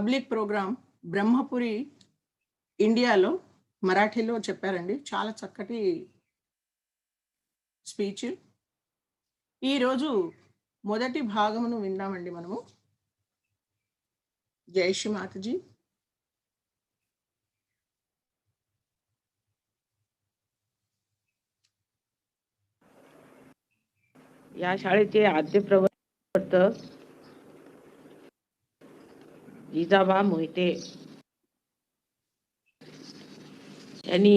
Public programme Brahmapuri ఇండియాలో మరాఠీలో చెప్పారండి. చాలా చక్కటి స్పీచ్. ఈరోజు మొదటి భాగమును విందామండి మనము. జై శ్రీ మాతాజీ. या शाळेचे आद्य प्रवर्तक जिजाबा मोहिते यांनी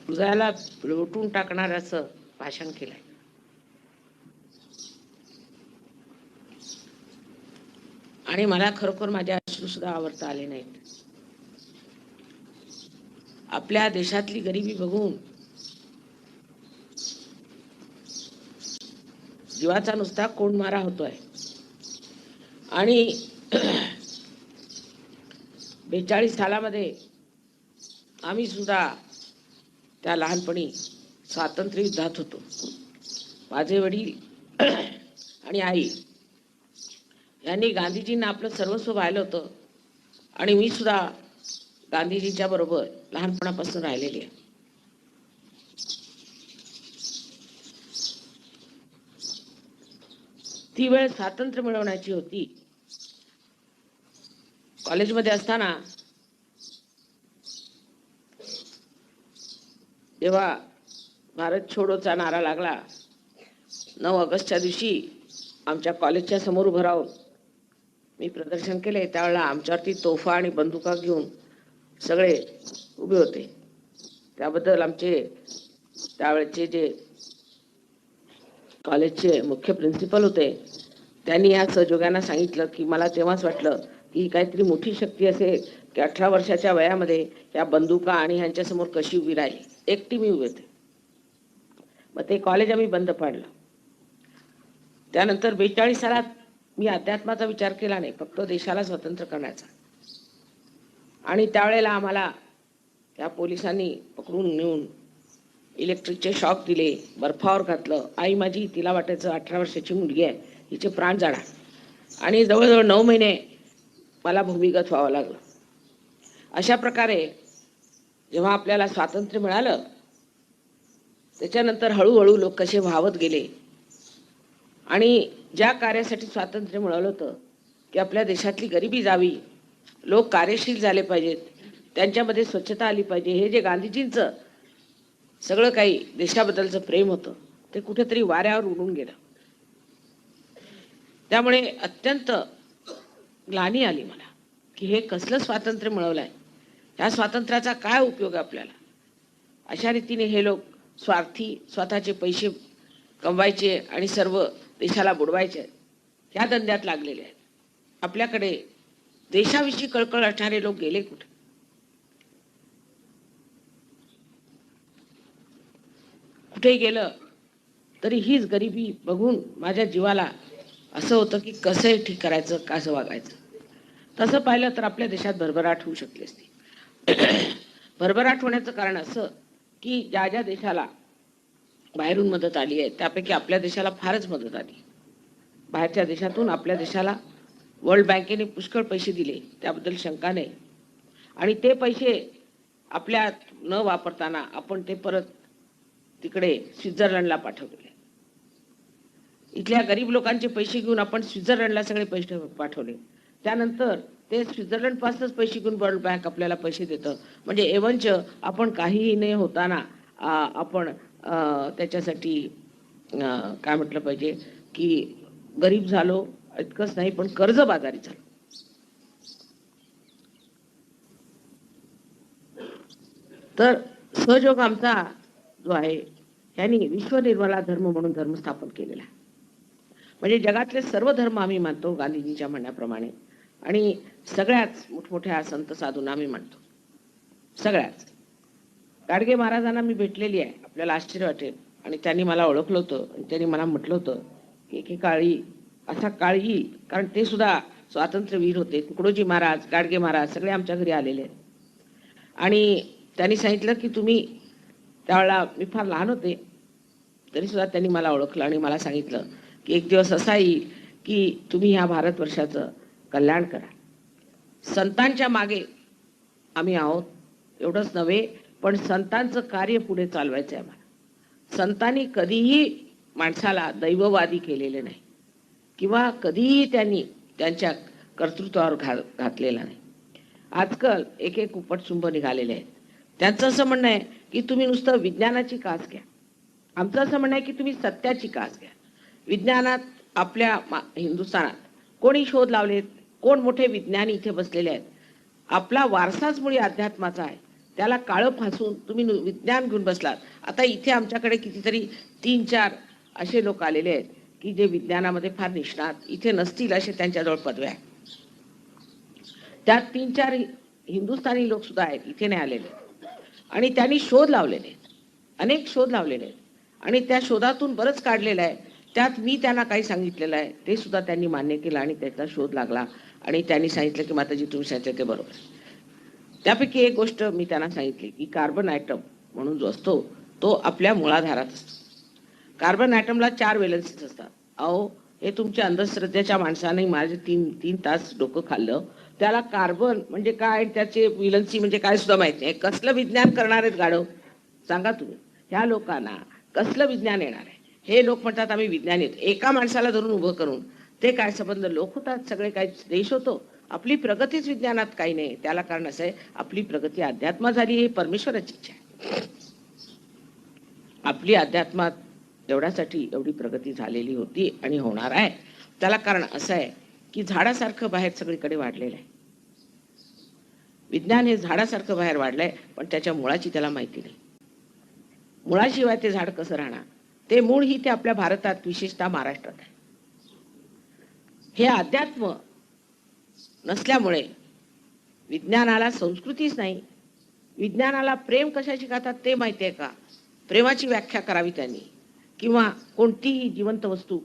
हृदयाला लोटून टाकणार असं भाषण केलंय. आणि मला खरोखर माझ्या अश्रू सुद्धा आवरता आले नाहीत. आपल्या देशातली गरिबी बघून जीवाचा नुसता कोंडमारा होतोय. आणि 42 सालामध्ये आम्ही सुद्धा त्या लहानपणी स्वातंत्र्य युद्धात होतो. माझे वडील आणि आई यांनी गांधीजींना आपलं सर्वस्व वाहिलं होतं. आणि मी सुद्धा गांधीजींच्या बरोबर लहानपणापासून राहिलेली आहे. ती वेळ स्वातंत्र्य मिळवण्याची होती. कॉलेजमध्ये असताना जेव्हा भारत छोडोचा नारा लागला, 9 ऑगस्टच्या दिवशी आमच्या कॉलेजच्या समोर उभं राहून मी प्रदर्शन केले. त्यावेळेला आमच्यावरती तोफा आणि बंदुका घेऊन सगळे उभे होते. त्याबद्दल आमचे त्यावेळेचे जे कॉलेजचे मुख्य प्रिन्सिपल होते त्यांनी या सहयोगांना सांगितलं की मला तेव्हाच वाटलं की काहीतरी मोठी शक्ती असेल की 18 वर्षाच्या वयामध्ये या बंदुका आणि ह्यांच्या समोर कशी उभी राहिली. एकटी मी उभे होते. मग ते कॉलेज आम्ही बंद पाडलं. त्यानंतर 42 सालात मी अध्यात्माचा विचार केला नाही, फक्त देशाला स्वतंत्र करण्याचा. आणि त्यावेळेला आम्हाला त्या पोलिसांनी पकडून नेऊन इलेक्ट्रिकचे शॉक दिले, बर्फावर घातलं. आई माझी, तिला वाटायचं 18 वर्षाची मुलगी आहे, हिचे प्राण जाणार. आणि जवळजवळ 9 महिने मला भूमिगत व्हावं लागलं. अशा प्रकारे जेव्हा आपल्याला स्वातंत्र्य मिळालं त्याच्यानंतर हळूहळू लोक कसे वाहवत गेले. आणि ज्या कार्यासाठी स्वातंत्र्य मिळवलं होतं की आपल्या देशातली गरिबी जावी, लोक कार्यशील झाले पाहिजेत, त्यांच्यामध्ये स्वच्छता आली पाहिजे, हे जे गांधीजींचं सगळं काही देशाबद्दलचं प्रेम होतं ते कुठेतरी वाऱ्यावर उडून गेलं. त्यामुळे अत्यंत ग्लानी आली मला की हे कसलं स्वातंत्र्य मिळवलंय, ह्या स्वातंत्र्याचा काय उपयोग आपल्याला. अशा रीतीने हे लोक स्वार्थी, स्वतःचे पैसे कमवायचे आणि सर्व देशाला बुडवायचे ह्या धंद्यात लागलेले आहेत. आपल्याकडे देशाविषयी कळकळ असणारे लोक गेले कुठे. कुठेही गेलं तरी हीच गरिबी बघून माझ्या जीवाला असं होतं की कसं ठीक करायचं, कसं वागायचं. तसं पाहिलं तर आपल्या देशात भरभराट होऊ शकली असती. भरभराट होण्याचं कारण असं की ज्या ज्या देशाला बाहेरून मदत आली आहे त्यापैकी आपल्या देशाला फारच मदत आली. बाहेरच्या देशातून आपल्या देशाला वर्ल्ड बँकेने पुष्कळ पैसे दिले, त्याबद्दल शंका नाही. आणि ते पैसे आपल्यात न वापरताना आपण ते परत तिकडे स्वित्झर्लंडला पाठवले. इथल्या गरीब लोकांचे पैसे घेऊन आपण स्वित्झर्लंडला सगळे पैसे पाठवले. त्यानंतर ते स्वित्झर्लंड पासूनच पैसे घेऊन वर्ल्ड बँक आपल्याला पैसे देतं. म्हणजे एवंच आपण काहीही न होताना आपण त्याच्यासाठी काय म्हटलं पाहिजे की गरीब झालो इतकंच नाही, पण कर्जबाजारी झालो. तर सहयोग आमचा जो आहे यांनी विश्व निर्मला धर्म म्हणून धर्म स्थापन केलेला आहे. म्हणजे जगातले सर्व धर्म आम्ही मानतो गांधीजींच्या म्हणण्याप्रमाणे. आणि सगळ्याच मोठमोठ्या संत साधूंना आम्ही मानतो. सगळ्याच. गाडगे महाराजांना मी भेटलेली आहे, आपल्याला आश्चर्य वाटेल. आणि त्यांनी मला ओळखलं होतं आणि त्यांनी मला म्हटलं होतं की एकेकाळी असा काळ येईल, कारण ते सुद्धा स्वातंत्र्यवीर होते. तुकडोजी महाराज, गाडगे महाराज सगळे आमच्या घरी आलेले आहेत. आणि त्यांनी सांगितलं की तुम्ही, त्यावेळेला मी फार लहान होते तरी सुद्धा त्यांनी मला ओळखलं आणि मला सांगितलं की एक दिवस असा येईल की तुम्ही ह्या भारतवर्षाचं कल्याण कराल. संतांच्या मागे आम्ही आहोत, एवढंच नव्हे पण संतांचं कार्य पुढे चालवायचं आहे आम्हाला. संतांनी कधीही माणसाला दैववादी केलेले नाही किंवा कधीही त्यांनी त्यांच्या कर्तृत्वावर घातलेला नाही. आजकाल एक एक उपटशुंभ निघालेले आहेत. त्यांचं असं म्हणणं आहे की तुम्ही नुसतं विज्ञानाची कास घ्या. आमचं असं म्हणणं आहे की तुम्ही सत्याची कास घ्या. विज्ञानात आपल्या हिंदुस्थानात कोणी शोध लावलेत, कोण मोठे विज्ञानी इथे बसलेले आहेत. आपला वारसाच मुळी अध्यात्माचा आहे. त्याला काळं फासून तुम्ही विज्ञान घेऊन बसलात. आता इथे आमच्याकडे कितीतरी 3-4 असे लोक आलेले आहेत की जे विज्ञानामध्ये फार निष्णात, इथे नसतील असे त्यांच्याजवळ पदव्या आहेत. त्यात 3-4 हिंदुस्थानी लोक सुद्धा आहेत, इथे नाही आलेले. आणि त्यांनी शोध लावलेले आहेत, अनेक शोध लावलेले आहेत आणि त्या शोधातून बरंच काढलेलं आहे. त्यात मी त्यांना काही सांगितलेलं आहे ते सुद्धा त्यांनी मान्य केलं आणि त्याचा शोध लागला आणि त्यांनी सांगितलं की माताजी तुम्ही सांगितलं ते बरोबर. त्यापैकी एक गोष्ट मी त्यांना सांगितली की कार्बन ॲटम म्हणून जो असतो तो आपल्या मुळाधारात असतो. कार्बन ॲटमला 4 वेलन्सीज असतात. अहो हे तुमच्या अंधश्रद्धेच्या माणसाने माझे 3 तास डोकं खाल्लं. त्याला कार्बन म्हणजे काय, त्याचे विलन्सी म्हणजे काय सुद्धा माहिती नाही. कसलं विज्ञान करणार आहेत गाढव सांगा तुम्ही. ह्या लोकांना कसलं विज्ञान येणार आहे. हे लोक म्हणतात आम्ही विज्ञान येतो. एका माणसाला धरून उभं करून ते काय संबंध. लोक होतात सगळे, काय देश होतो. आपली प्रगतीच विज्ञानात काही नाही. त्याला कारण असं आहे आपली प्रगती अध्यात्मात झाली, ही परमेश्वराची इच्छा आहे. आपली अध्यात्मात एवढ्यासाठी एवढी प्रगती झालेली होती आणि होणार आहे. त्याला कारण असं आहे की झाडासारखं बाहेर सगळीकडे वाढलेलं आहे. विज्ञान हे झाडासारखं बाहेर वाढलंय पण त्याच्या मुळाची त्याला माहिती नाही. मुळाशिवाय ते झाड कसं राहणार. ते मूळ ही ते आपल्या भारतात विशेषतः महाराष्ट्रात आहे. हे अध्यात्म नसल्यामुळे विज्ञानाला संस्कृतीच नाही. विज्ञानाला प्रेम कशाची खातात ते माहिती आहे का. प्रेमाची व्याख्या करावी त्यांनी, किंवा कोणतीही जिवंत वस्तू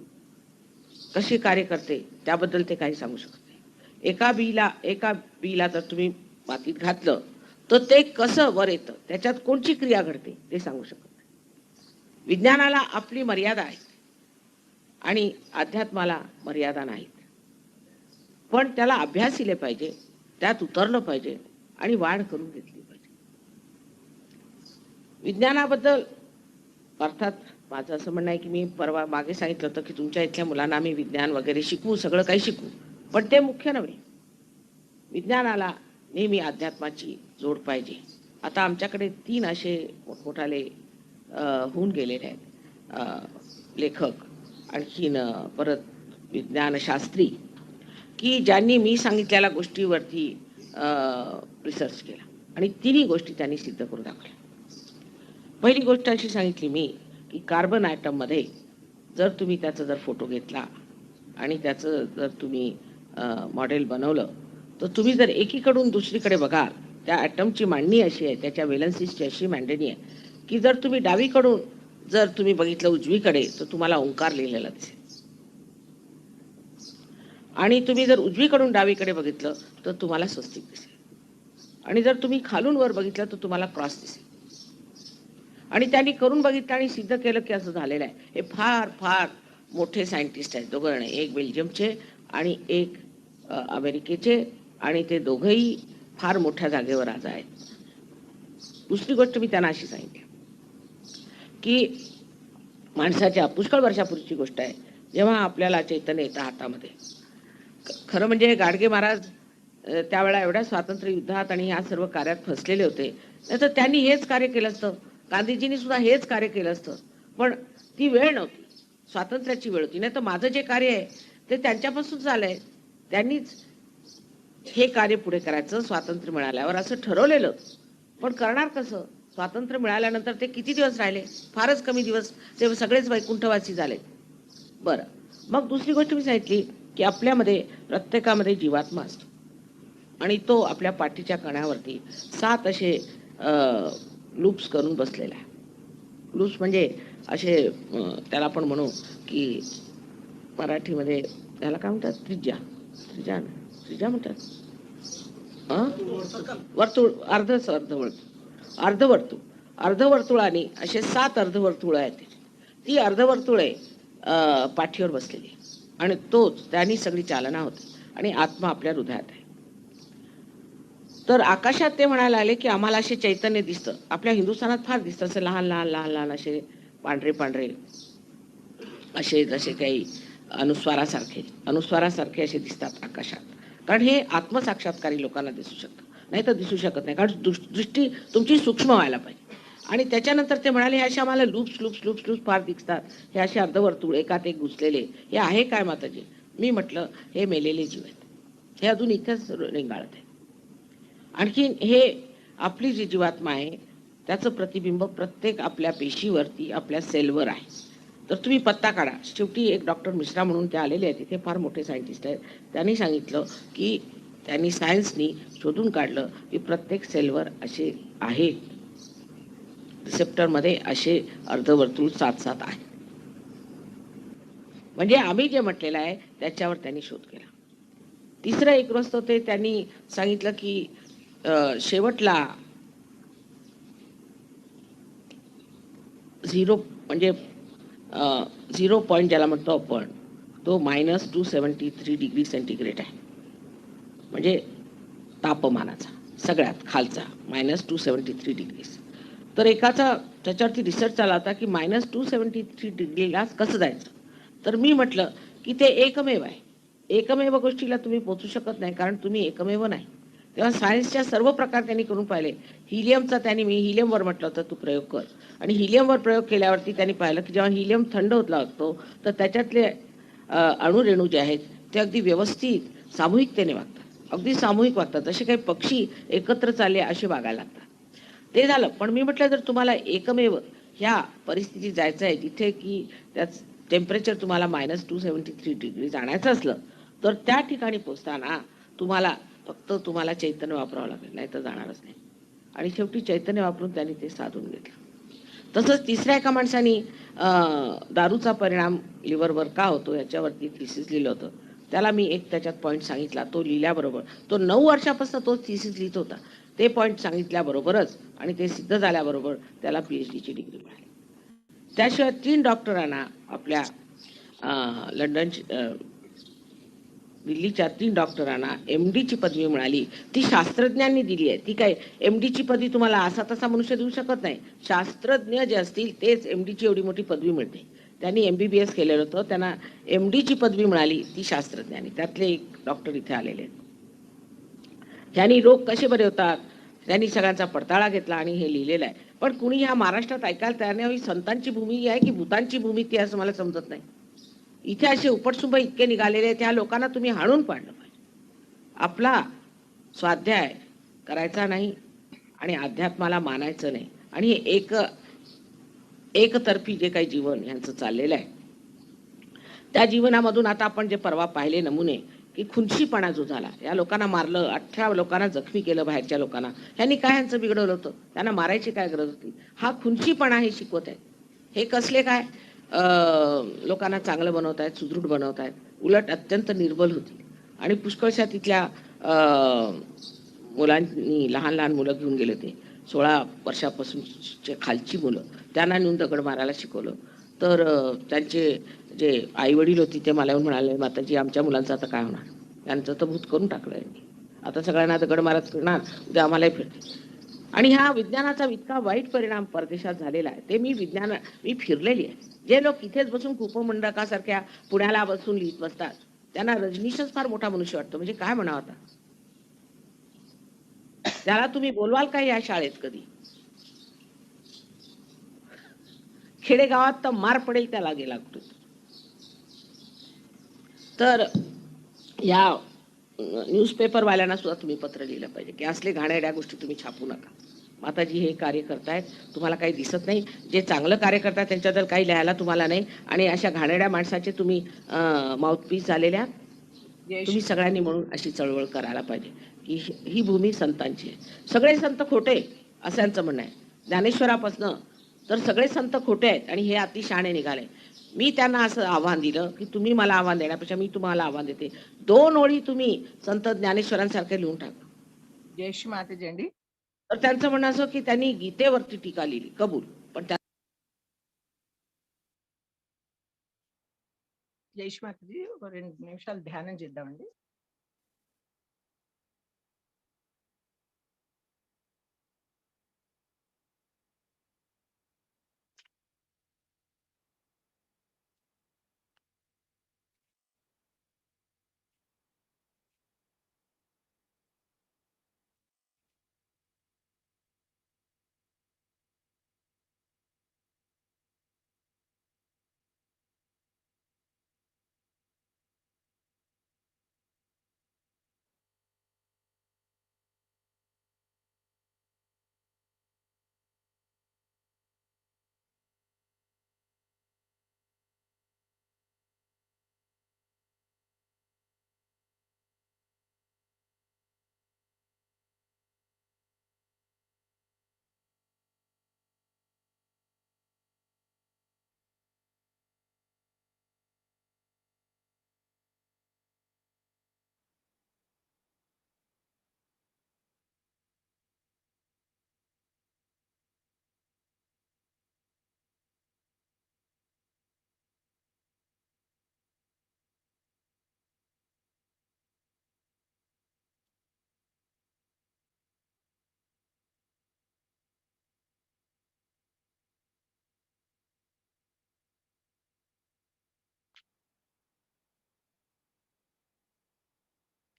कशी कार्य करते त्याबद्दल ते काही सांगू शकत नाही. एका बीला जर तुम्ही मातीत घातलं तर ते कसं वर येतं, त्याच्यात कोणती क्रिया घडते ते सांगू शकत नाही. विज्ञानाला आपली मर्यादा आहे आणि अध्यात्माला मर्यादा नाहीत. पण त्याला अभ्यास दिले पाहिजे, त्यात उतरलं पाहिजे आणि वाढ करून घेतली पाहिजे. विज्ञानाबद्दल अर्थात माझं असं म्हणणं आहे की मी परवा मागे सांगितलं होतं की तुमच्या इथल्या मुलांना आम्ही विज्ञान वगैरे शिकवू, सगळं काही शिकवू, पण ते मुख्य नव्हे. विज्ञानाला नेहमी अध्यात्माची जोड पाहिजे. आता आमच्याकडे 3 असे मोठमोठाले होऊन गेलेले आहेत लेखक, आणखीन परत विज्ञानशास्त्री, की ज्यांनी मी सांगितलेल्या गोष्टीवरती रिसर्च केला आणि 3ही गोष्टी त्यांनी सिद्ध करून दाखवल्या. पहिली गोष्ट अशी सांगितली मी की कार्बन ॲटममध्ये जर तुम्ही त्याचा जर फोटो घेतला आणि त्याचं जर तुम्ही मॉडेल बनवलं तर तुम्ही जर एकीकडून दुसरीकडे बघाल, त्या ॲटमची मांडणी अशी आहे, त्याच्या वेलन्सीसची अशी मांडणी आहे की जर तुम्ही डावीकडून जर तुम्ही बघितलं उजवीकडे तर तुम्हाला ओंकार लिहिलेला दिसेल, आणि तुम्ही जर उजवीकडून डावीकडे बघितलं तर तुम्हाला स्वस्तिक दिसेल, आणि जर तुम्ही खालून वर बघितलं तर तुम्हाला क्रॉस दिसेल. आणि त्यांनी करून बघितलं आणि सिद्ध केलं की असं झालेलं आहे. हे फार फार मोठे सायंटिस्ट आहेत दोघं जण, एक बेल्जियमचे आणि एक अमेरिकेचे, आणि ते दोघंही फार मोठ्या जागेवर आज आहेत. दुसरी गोष्ट मी त्यांना अशी सांगितली की माणसाच्या पुष्कळ वर्षापूर्वीची गोष्ट आहे, जेव्हा आपल्याला चैतन्य येतं हातामध्ये. खरं म्हणजे गाडगे महाराज त्यावेळेला एवढ्या स्वातंत्र्य युद्धात आणि ह्या सर्व कार्यात फसलेले होते, नाही तर त्यांनी हेच कार्य केलं असतं. गांधीजींनी सुद्धा हेच कार्य केलं असतं, पण ती वेळ नव्हती, स्वातंत्र्याची वेळ होती. नाही तर माझं जे कार्य आहे ते त्यांच्यापासून झालंय. त्यांनीच हे कार्य पुढे करायचं स्वातंत्र्य मिळाल्यावर असं ठरवलेलं, पण करणार कसं. स्वातंत्र्य मिळाल्यानंतर ते किती दिवस राहिले, फारच कमी दिवस, ते सगळेच वैकुंठवासी झाले. बरं, मग दुसरी गोष्ट मी सांगितली की आपल्यामध्ये प्रत्येकामध्ये जीवात्मा असतो आणि तो आपल्या पाठीच्या कण्यावरती 7 असे लूप्स करून बसलेला आहे. लूप्स म्हणजे असे त्याला आपण म्हणू की मराठीमध्ये त्याला काय म्हणतात, त्रिज्या म्हणतात, वर्तुळ, अर्धवर्तुळाने असे 7 अर्धवर्तुळ आहेत. ती अर्धवर्तुळे पाठीवर बसलेली आणि तोच त्यांनी सगळी चालना होते. आणि आत्मा आपल्या हृदयात आहे. तर आकाशात ते म्हणायला लागले की आम्हाला असे चैतन्य दिसतं. आपल्या हिंदुस्थानात फार दिसतं असे लहान लहान लहान लहान असे पांढरे पांढरे असे जसे काही अनुस्वारासारखे असे दिसतात आकाशात. कारण हे आत्मसाक्षात्कारी लोकांना दिसू शकतं, नाही तर दिसू शकत नाही. कारण दृष्टी तुमची सूक्ष्म व्हायला पाहिजे. आणि त्याच्यानंतर ते म्हणाले हे असे आम्हाला लूप्स लूप्स लूप्स लूप्स फार दिसतात. हे असे अर्धवर्तुळ एकात एक घुसलेले. हे आहे काय माताजी? मी म्हटलं हे मेलेले जीव आहेत. हे अजून इथेच रेंगाळत आहे. आणखी हे आपली जी जीवात्मा आहे त्याचं प्रतिबिंब प्रत्येक आपल्या पेशीवरती आपल्या सेलवर आहे. तर तुम्ही पत्ता काढा. शेवटी एक डॉक्टर मिश्रा म्हणून ते आलेले आहेत, तिथे फार मोठे सायंटिस्ट आहेत. त्यांनी सांगितलं की त्यांनी सायन्सनी शोधून काढलं की प्रत्येक सेलवर असे आहेत, रिसेप्टरमध्ये असे अर्धवर्तुळ 7-7 आहे. म्हणजे आम्ही जे म्हटलेलं आहे त्याच्यावर त्यांनी शोध केला. तिसरं एक वस्तू ते त्यांनी सांगितलं की शेवटला 0 म्हणजे 0 पॉईंट ज्याला म्हणतो आपण, तो -273 डिग्री सेंटीग्रेड आहे. म्हणजे तापमानाचा सगळ्यात खालचा -273 डिग्रीज. तर एकाचा त्याच्यावरती रिसर्च चालला होता की -273 डिग्रीला कसं जायचं. तर मी म्हटलं की ते एकमेव आहे. एकमेव गोष्टीला तुम्ही पोचू शकत नाही, कारण तुम्ही एकमेव नाही. तेव्हा सायन्सच्या सर्व प्रकार त्यांनी करून पाहिले. हिलियमचा त्यांनी मी हिलियमवर म्हटलं होतं तू प्रयोग कर, आणि हिलियमवर प्रयोग केल्यावरती त्यांनी पाहिलं की जेव्हा हिलियम थंड होत लागतो तर त्याच्यातले अणुरेणू जे आहेत ते अगदी व्यवस्थित सामूहिकतेने वागतात, अगदी सामूहिक वागतात. जसे काही पक्षी एकत्र चालले असे वागायला लागतात. ते झालं. पण मी म्हटलं जर तुम्हाला एकमेव ह्या परिस्थितीत जायचं आहे जिथे की त्याच टेम्परेचर तुम्हाला -273 डिग्री जाण्याचं असलं तर त्या ठिकाणी पोचताना तुम्हाला चैतन्य वापरावं लागेल, नाही तर जाणारच नाही. आणि शेवटी चैतन्य वापरून त्यांनी ते साधून घेतलं. तसंच तिसऱ्या एका माणसाने दारूचा परिणाम लिव्हरवर का होतो याच्यावरती थिसिस लिहिलं होतं. त्याला मी एक त्याच्यात पॉईंट सांगितला. तो लिहिल्याबरोबर तो 9 वर्षापासून तो थिसिस लिहित होता. ते पॉईंट सांगितल्याबरोबरच आणि ते सिद्ध झाल्याबरोबर त्याला PhDची डिग्री मिळाली. त्याशिवाय 3 डॉक्टरांना आपल्या दिल्लीच्या 3 डॉक्टरांना MDची पदवी मिळाली. ती शास्त्रज्ञांनी दिली आहे. ती काय MDची पदवी तुम्हाला असा तसा मनुष्य देऊ शकत नाही. शास्त्रज्ञ जे असतील तेच MDची एवढी मोठी पदवी मिळते. त्यांनी MBBS केलेलं होतं, त्यांना MDची पदवी मिळाली ती शास्त्रज्ञांनी. त्यातले एक डॉक्टर इथे आलेले आहेत. त्यांनी रोग कसे बरे होतात त्यांनी सगळ्यांचा पडताळा घेतला आणि हे लिहिलेलं आहे. पण कुणी ह्या महाराष्ट्रात ऐकायला तयार नाही. संतांची भूमी आहे की भूतांची भूमी ती असं मला समजत नाही. इथे असे उपटसुंब इतके निघालेले त्या लोकांना तुम्ही हाणून पाडलं पाहिजे. आपला स्वाध्याय करायचा नाही आणि अध्यात्माला मानायचं नाही. आणि एकतर्फी जे काही जीवन यांचं चाललेलं आहे त्या जीवनामधून आता आपण जे परवा पाहिले नमुने की खुनशीपणा जो झाला, या लोकांना मारलं, 18 लोकांना जखमी केलं, बाहेरच्या लोकांना. ह्यांनी काय ह्यांचं बिघडवलं होतं? त्यांना मारायची काय गरज होती? हा खुनशीपणा हे शिकवत आहेत. हे कसले काय लोकांना चांगलं बनवत आहेत, सुदृढ बनवत आहेत. उलट अत्यंत निर्बल होती. आणि पुष्कळशा तिथल्या मुलांनी, लहान लहान मुलं घेऊन गेले ते 16 वर्षापासूनचे खालची मुलं, त्यांना नेऊन दगड मारायला शिकवलं. तर त्यांचे जे आई वडील होती ते मला येऊन म्हणाले, माताजी आमच्या मुलांचं आता काय होणार? त्यांचं तर भूत करून टाकलंय, आता सगळ्यांना दगड मारत फिरणार, उद्या आम्हालाही फिरते. आणि ह्या विज्ञानाचा इतका वाईट परिणाम परदेशात झालेला आहे. ते मी फिरलेली आहे. जे लोक इथेच बसून कुपमंडकासारख्या पुण्याला बसून लिहित बसतात त्यांना रजनीशच फार मोठा मनुष्य वाटतो. म्हणजे काय म्हणावं आता? त्याला तुम्ही बोलवाल का या शाळेत कधी? खेडेगावात तर मार पडेल त्याला गेला कुठे. तर या न्यूजपेपरवाल्यांना सुद्धा तुम्ही पत्र लिहिलं पाहिजे की असले घाणेरड्या गोष्टी तुम्ही छापू नका. माताजी हे कार्य करतायत, तुम्हाला काही दिसत नाही. जे चांगलं कार्य करतात त्यांच्याबद्दल काही लिहायला तुम्हाला नाही. आणि अशा घाणेरड्या माणसाचे तुम्ही माउथपीस झालेल्या तुम्ही सगळ्यांनी म्हणून अशी चळवळ करायला पाहिजे की ही भूमी संतांची आहे. सगळे संत खोटे असं यांचं म्हणणं आहे. ज्ञानेश्वरापासनं तर सगळे संत खोटे आहेत आणि हे अतिशहाणे निघाले. मी त्यांना असं आव्हान दिलं की तुम्ही मला आव्हान देण्यापेक्षा मी तुम्हाला आव्हान देते, 2 ओळी तुम्ही संत ज्ञानेश्वरांसारखे लिहून टाका. जय श्री माताजी अंडी. तर त्यांचं म्हणणं असं की त्यांनी गीतेवरती टीका लिहिली, कबूल, पण జై శ్రీ మాతాజీ. ఒక 2 నిమిషాలు ధ్యానం చేద్దామండి.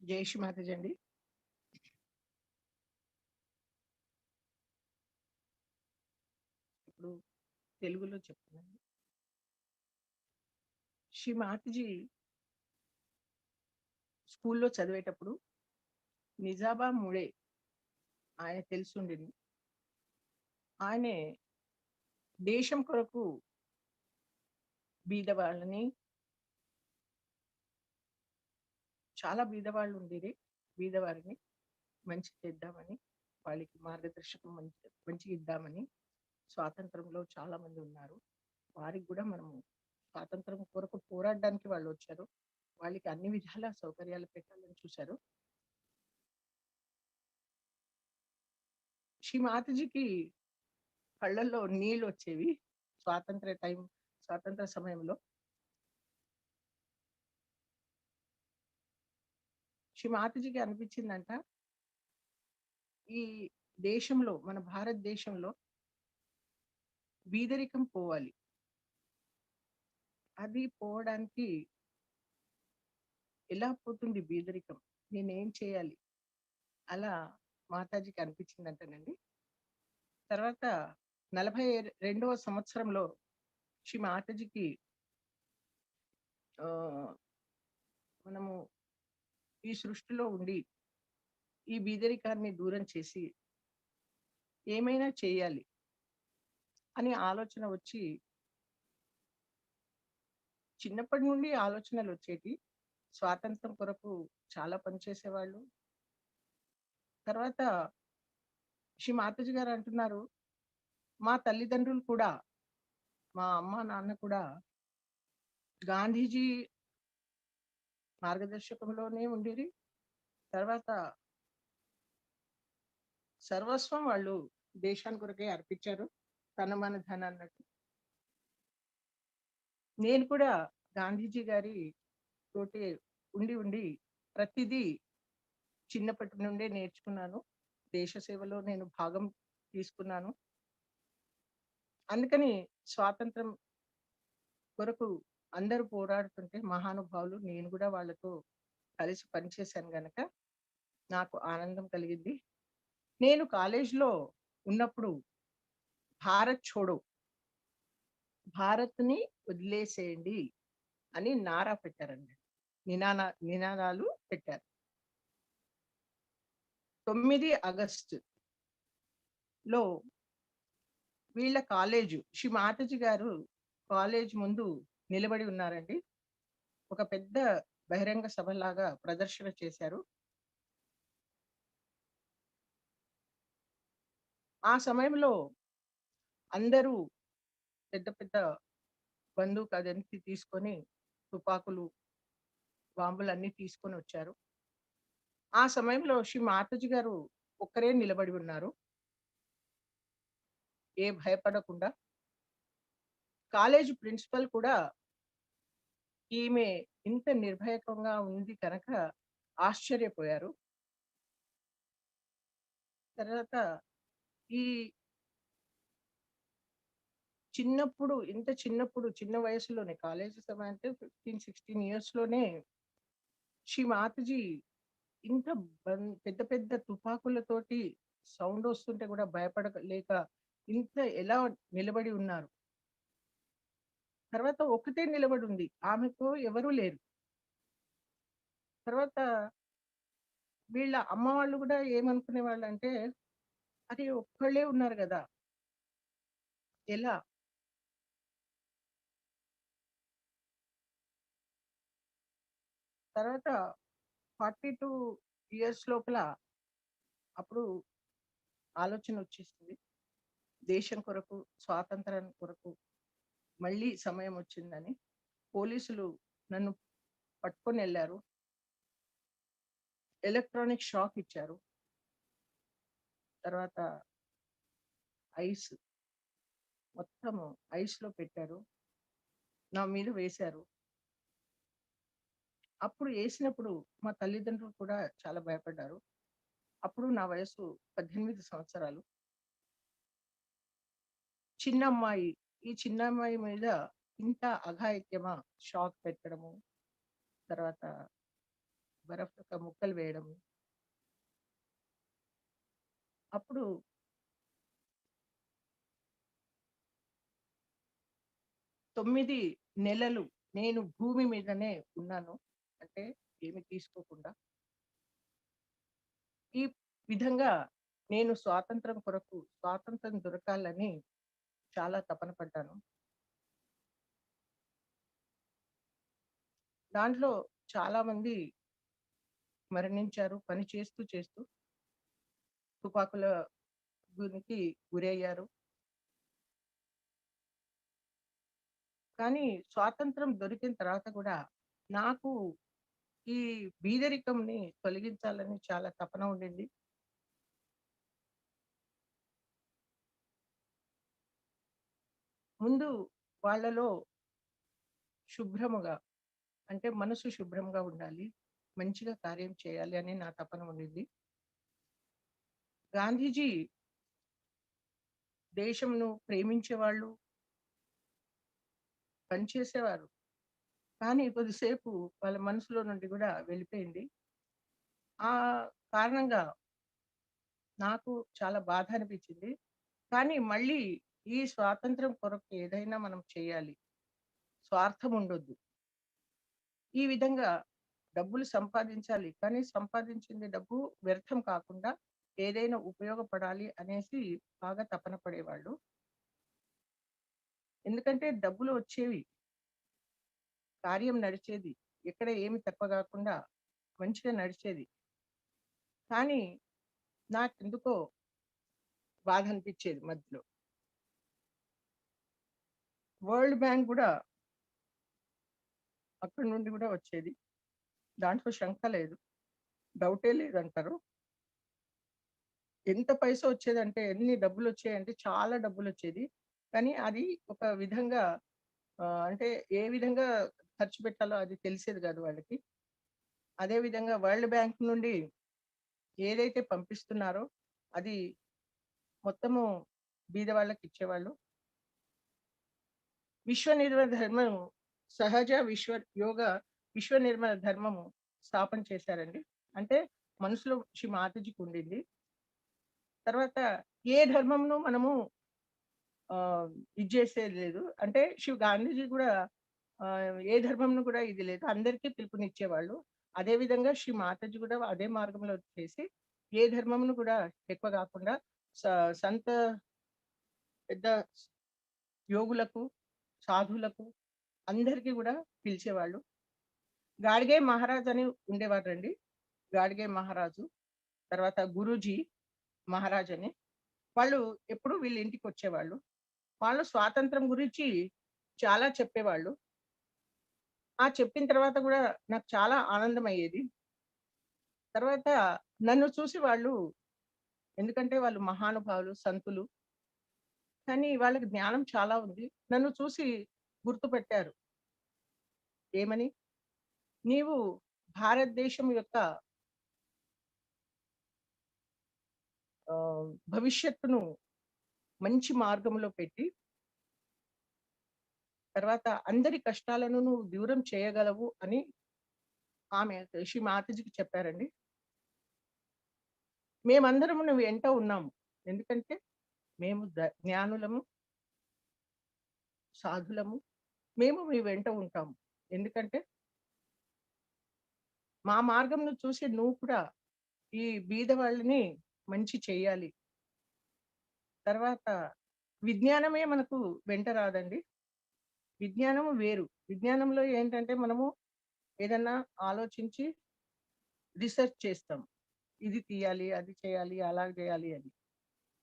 జై శ్రీ మాతాజీ అండి. ఇప్పుడు తెలుగులో చెప్తున్నాను. శ్రీ మాతాజీ స్కూల్లో చదివేటప్పుడు నిజాబా ముడే ఆయన తెలిసుండింది. ఆయనే దేశం కొరకు బీదవాళ్ళని, చాలా బీదవాళ్ళు ఉండేది. బీదవారిని మంచి చేద్దామని, వాళ్ళకి మార్గదర్శకం మంచిగా ఇద్దామని, స్వాతంత్రంలో చాలా మంది ఉన్నారు. వారికి కూడా మనము స్వాతంత్రం కొరకు పోరాడడానికి వాళ్ళు వచ్చారు. వాళ్ళకి అన్ని విధాల సౌకర్యాలు పెట్టాలని చూశారు. శ్రీ మాతాజీకి కళ్ళల్లో నీళ్ళు వచ్చేవి స్వాతంత్ర సమయంలో. శ్రీ మాతాజీకి అనిపించిందంట, ఈ దేశంలో, మన భారతదేశంలో బీదరికం పోవాలి. అది పోవడానికి ఎలా పోతుంది బీదరికం, నేనేం చేయాలి, అలా మాతాజీకి అనిపించిందంటనండి. తర్వాత 42వ సంవత్సరంలో శ్రీ మాతాజీకి ఆ, మనము ఈ సృష్టిలో ఉండి ఈ బీదరికాన్ని దూరం చేసి ఏమైనా చేయాలి అని ఆలోచన వచ్చి, చిన్నప్పటి నుండి ఆలోచనలు వచ్చేటి. స్వాతంత్రం కొరకు చాలా పనిచేసేవాళ్ళు. తర్వాత శ్రీ మాతాజీ గారు అంటున్నారు, మా తల్లిదండ్రులు కూడా, మా అమ్మ నాన్న కూడా గాంధీజీ మార్గదర్శకంలోనే ఉండేది. తర్వాత సర్వస్వం వాళ్ళు దేశాని కొరకే అర్పించారు, తన మన ధన అన్నట్టు. నేను కూడా గాంధీజీ గారి తోటి ఉండి ఉండి ప్రతిదీ చిన్నప్పటి నుండే నేర్చుకున్నాను. దేశ సేవలో నేను భాగం తీసుకున్నాను. అందుకని స్వాతంత్రం కొరకు అందరూ పోరాడుతుంటే మహానుభావులు, నేను కూడా వాళ్ళతో కలిసి పనిచేశాను గనక నాకు ఆనందం కలిగింది. నేను కాలేజీలో ఉన్నప్పుడు భారత్ छोड़ो, భారత్ని వదిలేసేయండి అని నారా పెట్టారండి. నినాదాలు పెట్టారు. 9 ఆగస్టులో వీళ్ళ కాలేజు, శ్రీ మాతాజీ గారు కాలేజ్ ముందు నిలబడి ఉన్నారండి. ఒక పెద్ద బహిరంగ సభలాగా ప్రదర్శన చేశారు. ఆ సమయంలో అందరూ పెద్ద పెద్ద బందూక్ అదంతా తీసుకొని, తుపాకులు, బాంబులు అన్ని తీసుకొని వచ్చారు. ఆ సమయంలో శ్రీ మాతాజీ గారు ఒక్కరే నిలబడి ఉన్నారు, ఏ భయపడకుండా. కాలేజ్ ప్రిన్సిపల్ కూడా ఈమె ఇంత నిర్భయకంగా ఉంది కనుక ఆశ్చర్యపోయారు. తర్వాత ఈ చిన్న వయసులోనే, కాలేజీ సమయం అంటే 15-16 ఇయర్స్ లోనే శ్రీ మాతాజీ ఇంత పెద్ద పెద్ద తుపాకులతోటి సౌండ్ వస్తుంటే కూడా భయపడలేక ఇంత ఎలా నిలబడి ఉన్నారు. తర్వాత ఒకటే నిలబడి ఉంది, ఆమెకు ఎవరూ లేరు. తర్వాత వీళ్ళ అమ్మ వాళ్ళు కూడా ఏమనుకునే వాళ్ళు అంటే, అది ఒక్కళ్ళే ఉన్నారు కదా, ఎలా. తర్వాత 42 ఇయర్స్ లోపల అప్పుడు ఆలోచన వచ్చేసింది, దేశం కొరకు, స్వాతంత్రం కొరకు మళ్ళీ సమయం వచ్చిందని. పోలీసులు నన్ను పట్టుకొని వెళ్ళారు, ఎలక్ట్రానిక్ షాక్ ఇచ్చారు. తర్వాత ఐస్, మొత్తము ఐస్ లో పెట్టారు, నా మీద వేశారు. అప్పుడు వేసినప్పుడు మా తల్లిదండ్రులు కూడా చాలా భయపడ్డారు. అప్పుడు నా వయసు 18 సంవత్సరాలు. చిన్నమ్మాయి, ఈ చిన్నమ్మాయి మీద ఇంత అఘాయిత్యమా, షాక్ పెట్టడము, తర్వాత బరఫ్ యొక్క ముక్కలు వేయడం. అప్పుడు 9 నెలలు నేను భూమి మీదనే ఉన్నాను. అంటే ఏమి తీసుకోకుండా. ఈ విధంగా నేను స్వాతంత్రం దొరకాలని చాలా తపన పడ్డాను. దాంట్లో చాలామంది మరణించారు. పని చేస్తూ తుపాకుల గురికి గురయ్యారు. కానీ స్వాతంత్రం దొరికిన తర్వాత గూడా నాకు ఈ బీదరికంని తొలగించాలని చాలా తపన ఉండింది. ముందు వాళ్ళలో శుభ్రముగా అంటే మనసు శుభ్రంగా ఉండాలి. మంచిగా కార్యం చేయాలి అని నా తపన ఉండింది. గాంధీజీ దేశంను ప్రేమించేవాళ్ళు, పనిచేసేవారు. కానీ కొద్దిసేపు వాళ్ళ మనసులో నుండి గూడా వెళ్ళిపోయింది. ఆ కారణంగా నాకు చాలా బాధ అనిపించింది. కానీ మళ్ళీ ఈ స్వాతంత్రం కొరకు ఏదైనా మనం చేయాలి. స్వార్థం ఉండొద్దు. ఈ విధంగా డబ్బులు సంపాదించాలి. కానీ సంపాదించింది డబ్బు వ్యర్థం కాకుండా ఏదైనా ఉపయోగపడాలి అనేసి బాగా తపన పడేవాళ్ళు. ఎందుకంటే డబ్బులు వచ్చేవి. కార్యం నడిచేది. ఎక్కడ ఏమి తక్కువ గాకుండా మంచిగా నడిచేది. కానీ నాకెందుకో బాధ అనిపించేది మధ్యలో. వరల్డ్ బ్యాంక్ గూడా అక్కడి నుండి గూడా వచ్చేది. దాంట్లో శంక లేదు. డౌటే లేదంటారు. ఎంత పైసా వచ్చేదంటే ఎన్ని డబ్బులొచ్చాయంటే చాలా డబ్బులొచ్చేది. కానీ అది ఒక విధంగా అంటే ఏ విధంగా ఖర్చు పెట్టాలో అది తెలిసేది గాదు వాళ్ళకి. అదే విధంగా వరల్డ్ బ్యాంక్ నుండి ఏదైతే పంపిస్తున్నారో అది మొత్తము బీద వాళ్ళకిచ్చేవాళ్ళు. విశ్వ నిర్మల ధర్మం సహజ విశ్వ నిర్మల ధర్మము స్థాపన చేశారండి. అంటే మనసులో శ్రీ మాతాజీకి ఉండింది. తర్వాత ఏ ధర్మంను మనము ఇది చేసేది లేదు. అంటే గాంధీజీ కూడా ఏ ధర్మంను కూడా ఇది లేదు. అందరికీ పిలుపునిచ్చేవాళ్ళు. అదే విధంగా శ్రీ మాతాజీ కూడా అదే మార్గంలో చేసి ఏ ధర్మమును కూడా ఎక్కువ కాకుండా స సంత పెద్ద యోగులకు, సాధువులకు అందరికీ కూడా పిలిచేవాళ్ళు. గాడ్గే మహారాజ్ అని ఉండేవారండి. గాడ్గే మహారాజు. తర్వాత గురూజీ మహారాజ్ అని. వాళ్ళు ఎప్పుడు వీళ్ళ ఇంటికొచ్చేవాళ్ళు. వాళ్ళు స్వాతంత్రం గురించి చాలా చెప్పేవాళ్ళు. ఆ చెప్పిన తర్వాత గూడా నాకు చాలా ఆనందమయ్యేది. తర్వాత నన్ను చూసి వాళ్ళు ఎందుకంటే వాళ్ళు మహానుభావులు, సంతులు. కానీ వాళ్ళకి జ్ఞానం చాలా ఉంది. నన్ను చూసి గుర్తుపెట్టారు. ఏమని? "నీవు భారతదేశం యొక్క భవిష్యత్తును మంచి మార్గంలో పెట్టి, తర్వాత అందరి కష్టాలను నువ్వు దూరం చేయగలవు" అని ఆమె శ్రీ మాతాజీకి చెప్పారండి. మేమందరము నువ్వు వెంట ఉన్నాము. ఎందుకంటే మేము జ్ఞానులము, సాధులము. మేము మీ వెంట ఉంటాము. ఎందుకంటే మా మార్గంను చూసి నువ్వు కూడా ఈ బీద వాళ్ళని మంచి చేయాలి. తర్వాత విజ్ఞానమే మనకు వెంట రాదండి. విజ్ఞానము వేరు. విజ్ఞానంలో ఏంటంటే మనము ఏదన్నా ఆలోచించి రిసర్చ్ చేస్తాం. ఇది తీయాలి, అది చేయాలి, అలా చేయాలి అని.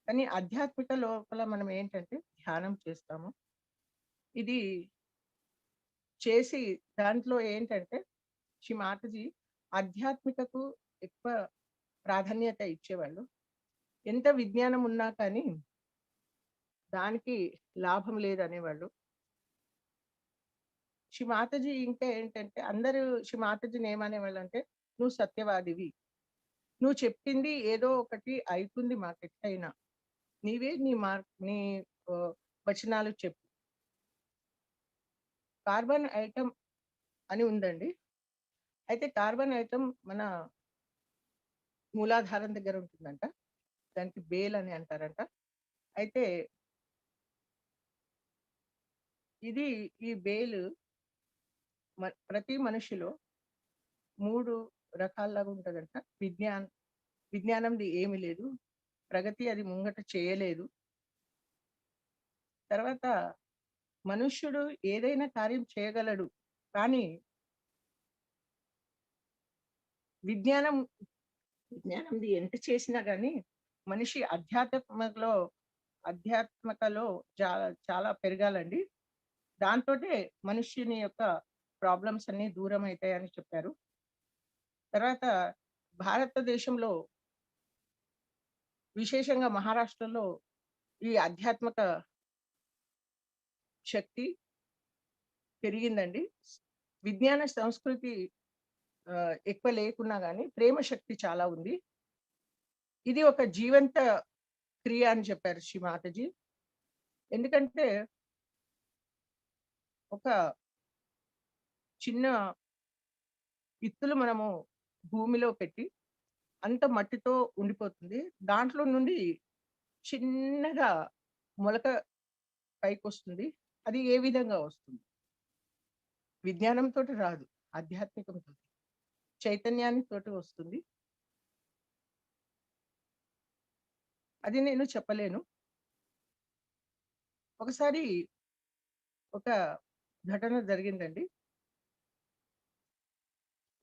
కానీ ఆధ్యాత్మిక లోపల మనం ఏంటంటే ధ్యానం చేస్తాము. ఇది చేసి దాంట్లో ఏంటంటే శ్రీ మాతాజీ ఆధ్యాత్మికకు ఎక్కువ ప్రాధాన్యత ఇచ్చేవాళ్ళు. ఎంత విజ్ఞానం ఉన్నా కానీ దానికి లాభం లేదనేవాళ్ళు. శ్రీ మాతాజీ ఇంకా ఏంటంటే అందరూ శ్రీ మాతాజీని ఏమనేవాళ్ళంటే, "నువ్వు సత్యవాదివి. నువ్వు చెప్పింది ఏదో ఒకటి అయితుంది మాకెట్లైనా. నీవే నీ వచనాలు చెప్పు." కార్బన్ ఐటెమ్ అని ఉందండి. అయితే కార్బన్ ఐటమ్ మన మూలాధారం దగ్గర ఉంటుందంట. దానికి బేల్ అని అంటారంట. అయితే ఇది ఈ బేలు ప్రతి మనిషిలో 3 రకాల్లాగా ఉంటదంట. విజ్ఞానంది ఏమి లేదు. ప్రగతి అది ముంగట చేయలేదు. తర్వాత మనుష్యుడు ఏదైనా కార్యం చేయగలడు. కానీ విజ్ఞానం విజ్ఞానంది ఎంత చేసినా గాని మనిషి ఆధ్యాత్మికలో చాలా పెరగాలండి. దాంతోటే మనుష్యుని యొక్క ప్రాబ్లమ్స్ అన్నీ దూరం అయితాయని చెప్పారు. తర్వాత భారతదేశంలో విశేషంగా మహారాష్ట్రలో ఈ ఆధ్యాత్మిక శక్తి పెరిగిందండి. విజ్ఞాన సంస్కృతి ఎక్కువ లేకున్నా గాని ప్రేమ శక్తి చాలా ఉంది. ఇది ఒక జీవంత క్రియ అని చెప్పారు శ్రీ మాతాజీ. ఎందుకంటే ఒక చిన్న ఇత్తులు మనము భూమిలో పెట్టి అంత మట్టితో ఉండిపోతుంది. దాంట్లో నుండి చిన్నగా మొలక పైకొస్తుంది. అది ఏ విధంగా వస్తుంది? విజ్ఞానంతోటి రాదు. ఆధ్యాత్మికంతోటి. చైతన్యానితోటి వస్తుంది. అది నేను చెప్పలేను. ఒకసారి ఒక ఘటన జరిగిందండి.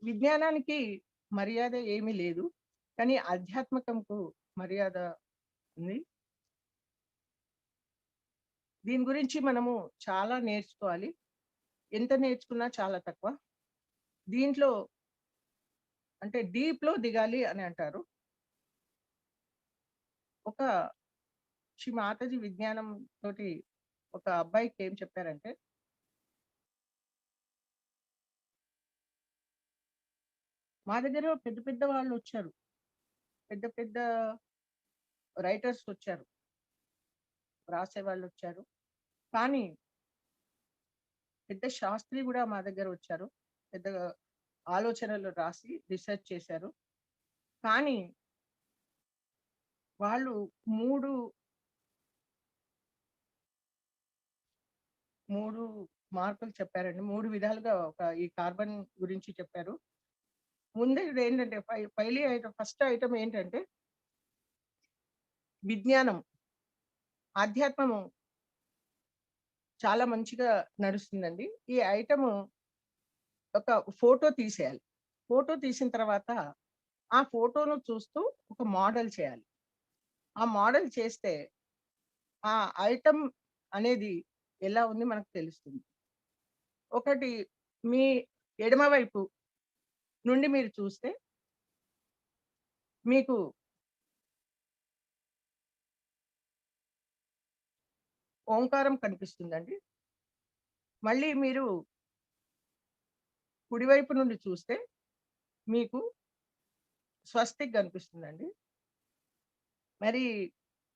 విజ్ఞానానికి మర్యాద ఏమీ లేదు. కానీ ఆధ్యాత్మికంకు మర్యాద ఉంది. దీని గురించి మనము చాలా నేర్చుకోవాలి. ఎంత నేర్చుకున్నా చాలా తక్కువ. దీంట్లో అంటే డీప్‌లో దిగాలి అని అంటారు. ఒక శ్రీ మాతాజీ విజ్ఞానం తోటి ఒక అబ్బాయికి ఏం చెప్పారంటే, మా దగ్గర పెద్ద పెద్ద వాళ్ళొచ్చారు. పెద్ద పెద్ద రైటర్స్ వచ్చారు. రాసేవాళ్ళొచ్చారు. కానీ పెద్ద శాస్త్రి గూడా మా దగ్గర వచ్చారు. పెద్ద ఆలోచనలు రాసి రిసర్చ్ చేశారు. కానీ వాళ్ళు 3 మార్పులు చెప్పారండి. 3 విధాలుగా ఈ కార్బన్ గురించి చెప్పారు. ముందేంటంటే ఫస్ట్ ఐటెమ్ ఏంటంటే విజ్ఞానం, ఆధ్యాత్మము చాలా మంచిగా నడుస్తుందండి. ఈ ఐటెము ఒక ఫోటో తీసేయాలి. ఫోటో తీసిన తర్వాత ఆ ఫోటోను చూస్తూ ఒక మోడల్ చేయాలి. ఆ మోడల్ చేస్తే ఆ ఐటెమ్ అనేది ఎలా ఉంది మనకు తెలుస్తుంది. ఒకటి మీ ఎడమ వైపు నుండి మీరు చూస్తే మీకు ఓంకారం కనిపిస్తుందండి. మళ్ళీ మీరు కుడివైపు నుండి చూస్తే మీకు స్వస్తిక్ కనిపిస్తుందండి. మరి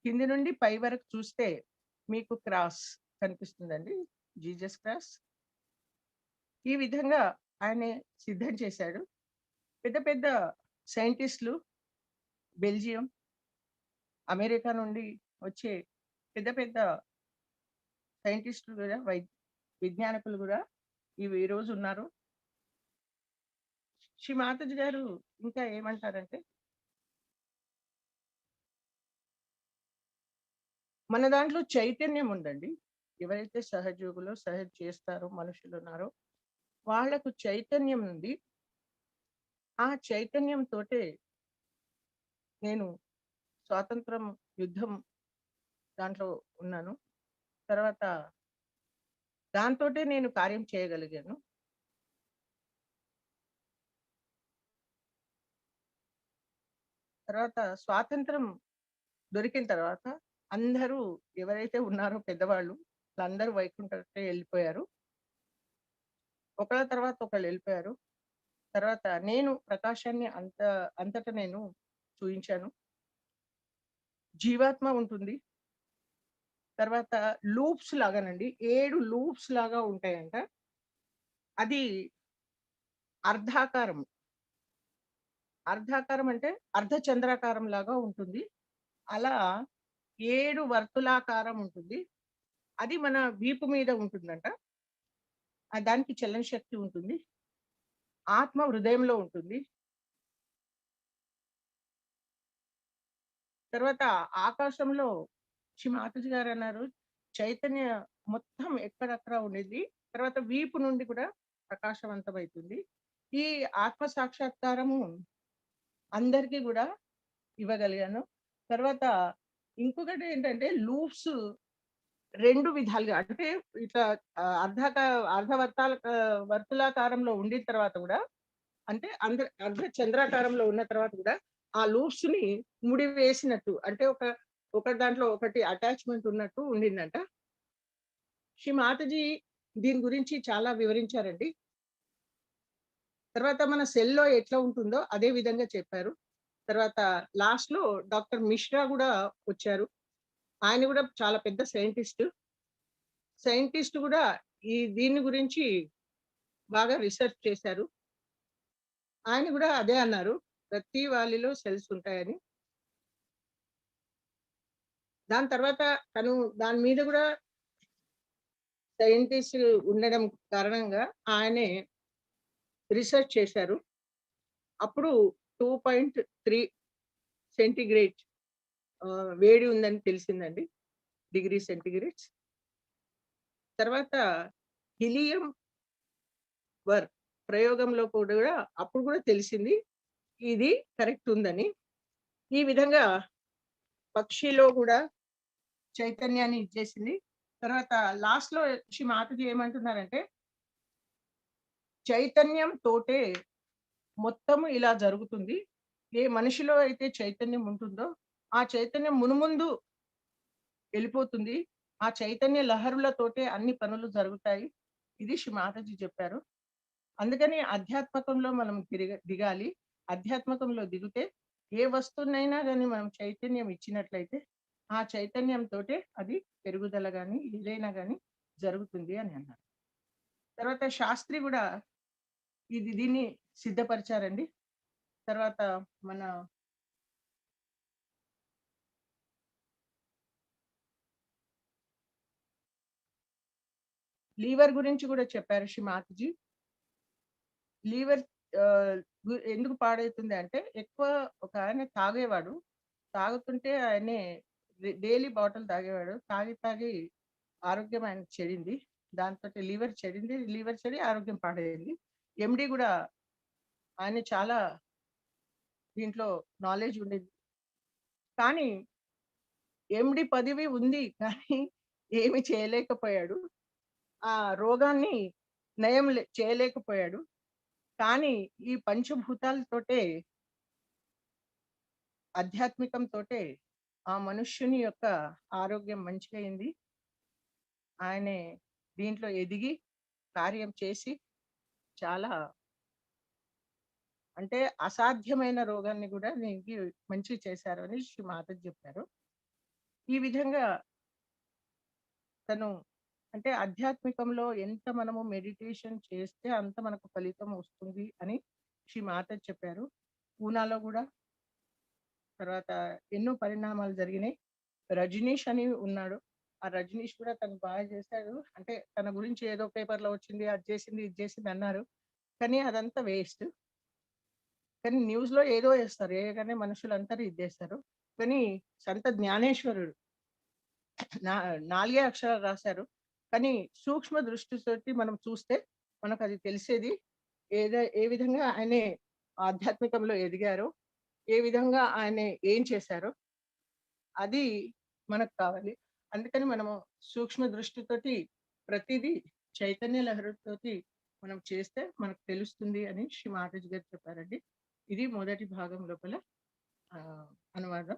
కింది నుండి పై వరకు చూస్తే మీకు క్రాస్ కనిపిస్తుందండి. Jesus cross. ఈ విధంగా ఆయన సిద్ధం చేశాడు. పెద్ద పెద్ద సైంటిస్ట్‌లు బెల్జియం, అమెరికా నుండి వచ్చే పెద్ద పెద్ద సైంటిస్ట్‌లు గూడా విజ్ఞానికులు గూడా ఈరోజు ఉన్నారు. శ్రీ మాతాజీ గారు ఇంకా ఏమంటారంటే, మన దాంట్లో చైతన్యం ఉందండి. ఎవరైతే సహజ చేస్తారో మనుషులున్నారో వాళ్ళకు చైతన్యం ఉంది. ఆ చైతన్యంతోటే నేను స్వాతంత్రం, యుద్ధం దాంట్లో ఉన్నాను. తర్వాత దాంతోటే నేను కార్యం చేయగలిగాను. తర్వాత స్వాతంత్రం దొరికిన తర్వాత అందరూ ఎవరైతే ఉన్నారో పెద్దవాళ్ళు వాళ్ళందరూ వైకుంఠానికి వెళ్ళిపోయారు. ఒకళ్ళ తర్వాత ఒకళ్ళు వెళ్ళిపోయారు. తర్వాత నేను ప్రకాశాన్ని అంతటా నేను చూయించాను. జీవాత్మ ఉంటుంది. తర్వాత లూప్స్ లాగానండి. 7 లూప్స్ లాగా ఉంటాయంట. అది అర్ధాకారం. అర్ధాకారం అంటే అర్ధచంద్రాకారం లాగా ఉంటుంది. అలా 7 వర్తులాకారం ఉంటుంది. అది మన వీపు మీద ఉంటుందంట. దానికి చలన శక్తి ఉంటుంది. ఆత్మ హృదయంలో ఉంటుంది. తర్వాత ఆకాశంలో శ్రీ మాతాజీ గారన్నారు, చైతన్య మొత్తం ఎక్కడక్కడ ఉండిద్ది. తర్వాత వీపు నుండి కూడా ప్రకాశవంతమైతుంది. ఈ ఆత్మ సాక్షాత్కారము అందరికీ గూడా ఇవ్వగలిగాను. తర్వాత ఇంకొకటి ఏంటంటే లూప్స్ 2 విధాలుగా అంటే ఇట్లా అర్ధవర్తాల వర్తులాకారంలో ఉండిన తర్వాత గూడా అంటే అర్ధ చంద్రాకారంలో ఉన్న తర్వాత కూడా ఆ లూప్స్‌ని ముడివేసినట్టు అంటే ఒక దాంట్లో ఒకటి అటాచ్‌మెంట్ ఉన్నట్టు ఉండిందంట. శ్రీ మాతాజీ దీని గురించి చాలా వివరించారండి. తర్వాత మన సెల్‌లో ఎట్లా ఉంటుందో అదే విధంగా చెప్పారు. తర్వాత లాస్ట్‌లో డాక్టర్ మిశ్రా గూడా వచ్చారు. ఆయన గూడా చాలా పెద్ద సైంటిస్ట్. సైంటిస్ట్ గూడా దీని గురించి బాగా రిసర్చ్ చేశారు. ఆయన గూడా అదే అన్నారు. ప్రతి వాళ్ళలో సెల్స్ ఉంటాయని. దాని తర్వాత తను దాని మీద గూడా సైంటిస్ట్ ఉండడం కారణంగా ఆయనే రిసర్చ్ చేశారు. అప్పుడు 2.3 సెంటీగ్రేడ్ వేడి ఉందని తెలిసిందండి. Degree centigrades. తర్వాత హీలియం ప్రయోగంలో కూడా అప్పుడు కూడా తెలిసింది. ఇది కరెక్ట్ ఉందని. ఈ విధంగా పక్షిలో కూడా చైతన్యాన్ని ఇచ్చేసింది. తర్వాత లాస్ట్‌లో శ్రీ మాతాజీ ఏమంటున్నారంటే, చైతన్యం తోటే మొత్తము ఇలా జరుగుతుంది. ఏ మనిషిలో అయితే చైతన్యం ఉంటుందో, ఆ చైతన్యం మునుముందు వెళ్ళిపోతుంది. ఆ చైతన్య లహరులతోటే అన్ని పనులు జరుగుతాయి. ఇది శ్రీ మాతాజీ చెప్పారు. అందుకని ఆధ్యాత్మకంలో మనం దిగాలి. ఆధ్యాత్మకంలో దిగితే ఏ వస్తువునైనా గాని మనం చైతన్యం ఇచ్చినట్లయితే, ఆ చైతన్యంతోటే అది పెరుగుదల గాని, ఏదైనా గాని జరుగుతుంది అని అన్నారు. తర్వాత శాస్త్రి గూడా దీన్ని సిద్ధపరిచారండి. తర్వాత మన లీవర్ గురించి గూడా చెప్పారు శ్రీ మాతాజీ. లీవర్ ఆహ్, ఎందుకు పాడైతుంది అంటే, ఎక్కువ ఒకాయన తాగేవాడు. తాగుతుంటే ఆయనే డైలీ బాటిల్ తాగేవాడు. తాగి ఆరోగ్యం ఆయనకి చెడింది. దాంతోటి లివర్ చెడింది. లివర్ చెడి ఆరోగ్యం పాడైంది. ఎండీ గూడా ఆయన చాలా దీంట్లో నాలెడ్జ్ ఉండింది. కానీ ఎండీ పదవి ఉంది. కానీ ఏమి చేయలేకపోయాడు. ఆ రోగాన్ని నయం చేయలేకపోయాడు. కానీ ఈ పంచభూతాలతోటే ఆధ్యాత్మికంతోటే ఆ మనుష్యుని యొక్క ఆరోగ్యం మంచిగయింది. ఆయనే దీంట్లో ఎదిగి కార్యం చేసి చాలా అంటే అసాధ్యమైన రోగాన్ని గూడా దీనికి మంచిగా చేశారు అని శ్రీ మాతాజీ చెప్పారు. ఈ విధంగా తను అంటే ఆధ్యాత్మికంలో ఎంత మనము మెడిటేషన్ చేస్తే అంత మనకు ఫలితం వస్తుంది అని శ్రీ మాతాజీ చెప్పారు. పూనాలో గూడా తర్వాత ఎన్నో పరిణామాలు జరిగినాయి. రజనీష్ అని ఉన్నాడు. ఆ రజనీష్ కూడా తను బాగా చేశాడు. అంటే తన గురించి ఏదో పేపర్‌లో వచ్చింది, అది చేసింది, ఇది చేసింది అన్నారు. కానీ అదంతా వేస్ట్. కానీ న్యూస్‌లో ఏదో ఏస్తారు. ఏయగానే మనుషులందరూ ఇది జేస్తారు. కానీ సంత జ్ఞానేశ్వరుడు నా 4 అక్షరాలు రాశారు. కానీ సూక్ష్మ దృష్టితోటి మనం చూస్తే మనకది తెలిసేది. ఏ విధంగా ఆయనే ఆధ్యాత్మికంలో ఎదిగారో, ఏ విధంగా ఆయన ఏం చేశారో అది మనకు కావాలి. అందుకని మనము సూక్ష్మ దృష్టితోటి ప్రతీదీ చైతన్య లహరితోటి మనం చేస్తే మనకు తెలుస్తుంది అని శ్రీ మాతాజీ గారు చెప్పారండి. ఇది మొదటి భాగం లోపల అనువాదం.